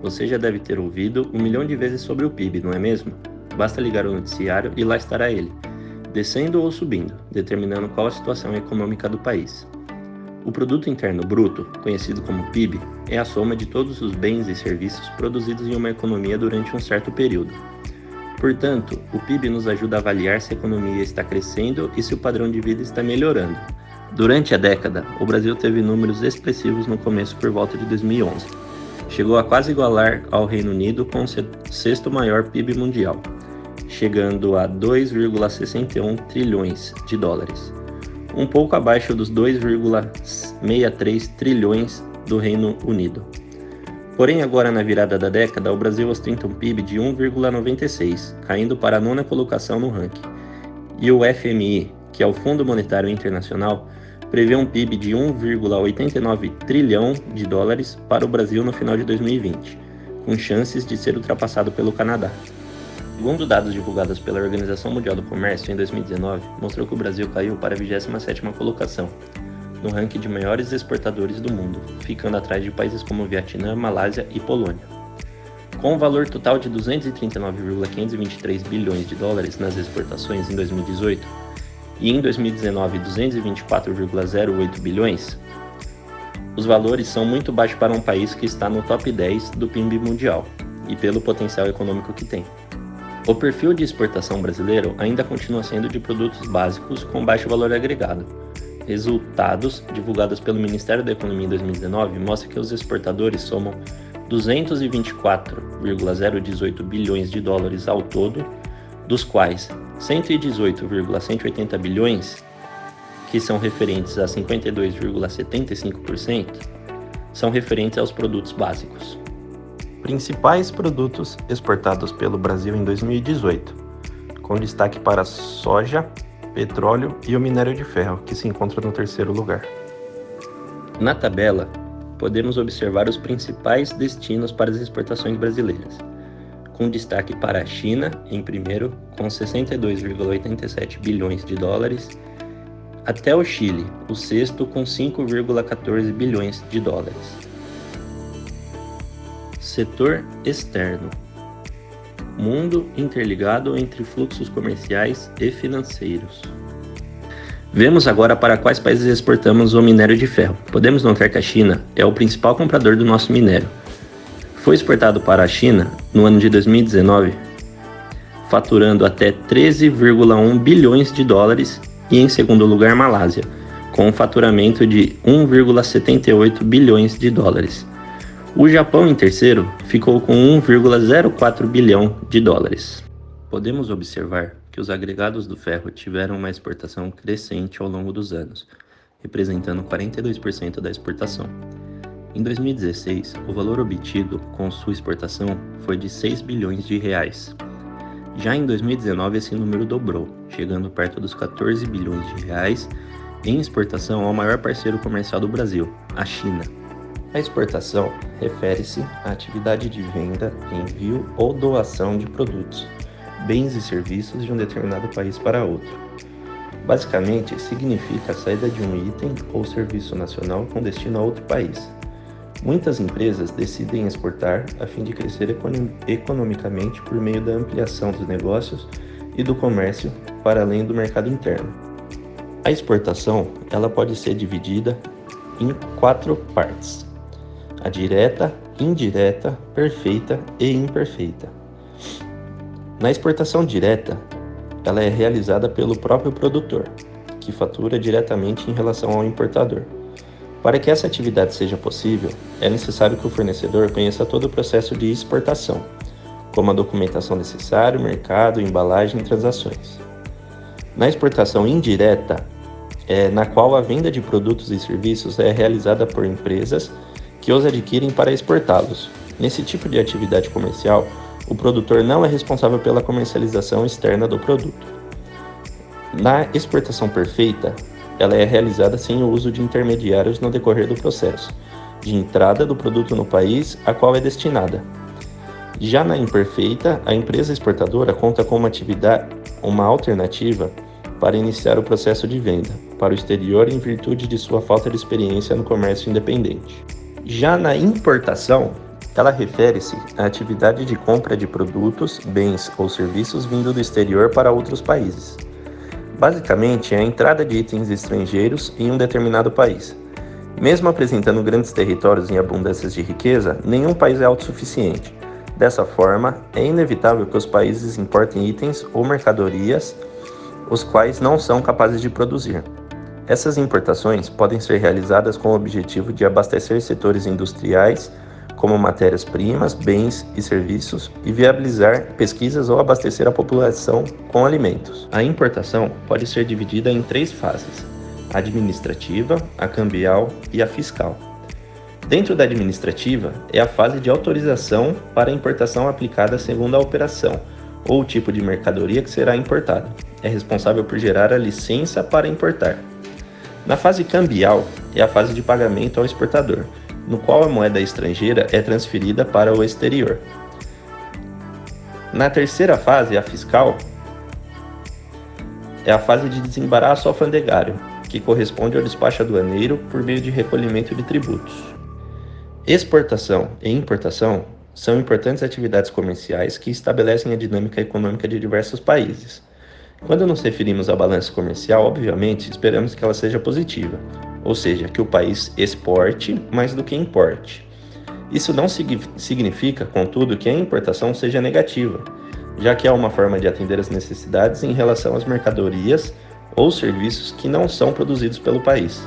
Você já deve ter ouvido 1 milhão de vezes sobre o PIB, não é mesmo? Basta ligar o noticiário e lá estará ele, descendo ou subindo, determinando qual a situação econômica do país. O Produto Interno Bruto, conhecido como PIB, é a soma de todos os bens e serviços produzidos em uma economia durante um certo período. Portanto, o PIB nos ajuda a avaliar se a economia está crescendo e se o padrão de vida está melhorando. Durante a década, o Brasil teve números expressivos no começo por volta de 2011. Chegou a quase igualar ao Reino Unido com o sexto maior PIB mundial, chegando a 2,61 trilhões de dólares, um pouco abaixo dos 2,63 trilhões do Reino Unido. Porém, agora na virada da década, o Brasil ostenta um PIB de 1,96, caindo para a nona colocação no ranking. E o FMI, que é o Fundo Monetário Internacional, prevê um PIB de 1,89 trilhão de dólares para o Brasil no final de 2020, com chances de ser ultrapassado pelo Canadá. Segundo dados divulgados pela Organização Mundial do Comércio em 2019, mostrou que o Brasil caiu para a 27ª colocação, no ranking de maiores exportadores do mundo, ficando atrás de países como Vietnã, Malásia e Polônia. Com um valor total de 239,523 bilhões de dólares nas exportações em 2018 e em 2019 224,08 bilhões, os valores são muito baixos para um país que está no top 10 do PIB mundial e pelo potencial econômico que tem. O perfil de exportação brasileiro ainda continua sendo de produtos básicos com baixo valor agregado. Resultados divulgados pelo Ministério da Economia em 2019 mostram que os exportadores somam 224,018 bilhões de dólares ao todo, dos quais 118,180 bilhões, que são referentes a 52,75%, são referentes aos produtos básicos. Principais produtos exportados pelo Brasil em 2018, com destaque para soja, petróleo e o minério de ferro, que se encontra no terceiro lugar. Na tabela, podemos observar os principais destinos para as exportações brasileiras, com destaque para a China, em primeiro, com 62,87 bilhões de dólares, até o Chile, o sexto, com 5,14 bilhões de dólares. Setor externo. Mundo interligado entre fluxos comerciais e financeiros. Vemos agora para quais países exportamos o minério de ferro. Podemos notar que a China é o principal comprador do nosso minério. Foi exportado para a China no ano de 2019, faturando até 13,1 bilhões de dólares, e em segundo lugar Malásia, com um faturamento de 1,78 bilhões de dólares. O Japão, em terceiro, ficou com 1,04 bilhão de dólares. Podemos observar que os agregados do ferro tiveram uma exportação crescente ao longo dos anos, representando 42% da exportação. Em 2016, o valor obtido com sua exportação foi de 6 bilhões de reais. Já em 2019, esse número dobrou, chegando perto dos 14 bilhões de reais em exportação ao maior parceiro comercial do Brasil, a China. A exportação refere-se à atividade de venda, envio ou doação de produtos, bens e serviços de um determinado país para outro. Basicamente, significa a saída de um item ou serviço nacional com destino a outro país. Muitas empresas decidem exportar a fim de crescer economicamente por meio da ampliação dos negócios e do comércio para além do mercado interno. A exportação ela pode ser dividida em 4 partes: a direta, indireta, perfeita e imperfeita. Na exportação direta, ela é realizada pelo próprio produtor, que fatura diretamente em relação ao importador. Para que essa atividade seja possível, é necessário que o fornecedor conheça todo o processo de exportação, como a documentação necessária, mercado, embalagem e transações. Na exportação indireta, na qual a venda de produtos e serviços é realizada por empresas que os adquirem para exportá-los. Nesse tipo de atividade comercial, o produtor não é responsável pela comercialização externa do produto. Na exportação perfeita, ela é realizada sem o uso de intermediários no decorrer do processo de entrada do produto no país a qual é destinada. Já na imperfeita, a empresa exportadora conta com uma alternativa para iniciar o processo de venda para o exterior em virtude de sua falta de experiência no comércio independente. Já na importação, Ela refere-se à atividade de compra de produtos, bens ou serviços vindo do exterior para outros países. Basicamente, é a entrada de itens estrangeiros em um determinado país. Mesmo apresentando grandes territórios em abundâncias de riqueza, nenhum país é autossuficiente. Dessa forma, é inevitável que os países importem itens ou mercadorias os quais não são capazes de produzir. Essas importações podem ser realizadas com o objetivo de abastecer setores industriais, como matérias-primas, bens e serviços, e viabilizar pesquisas ou abastecer a população com alimentos. A importação pode ser dividida em 3 fases: a administrativa, a cambial e a fiscal. Dentro da administrativa, é a fase de autorização para a importação aplicada segundo a operação ou o tipo de mercadoria que será importada. É responsável por gerar a licença para importar. Na fase cambial, é a fase de pagamento ao exportador, no qual a moeda estrangeira é transferida para o exterior. Na terceira fase, a fiscal, é a fase de desembaraço alfandegário, que corresponde ao despacho aduaneiro por meio de recolhimento de tributos. Exportação e importação são importantes atividades comerciais que estabelecem a dinâmica econômica de diversos países. Quando nos referimos à balança comercial, obviamente, esperamos que ela seja positiva, ou seja, que o país exporte mais do que importe. Isso não significa, contudo, que a importação seja negativa, já que é uma forma de atender as necessidades em relação às mercadorias ou serviços que não são produzidos pelo país.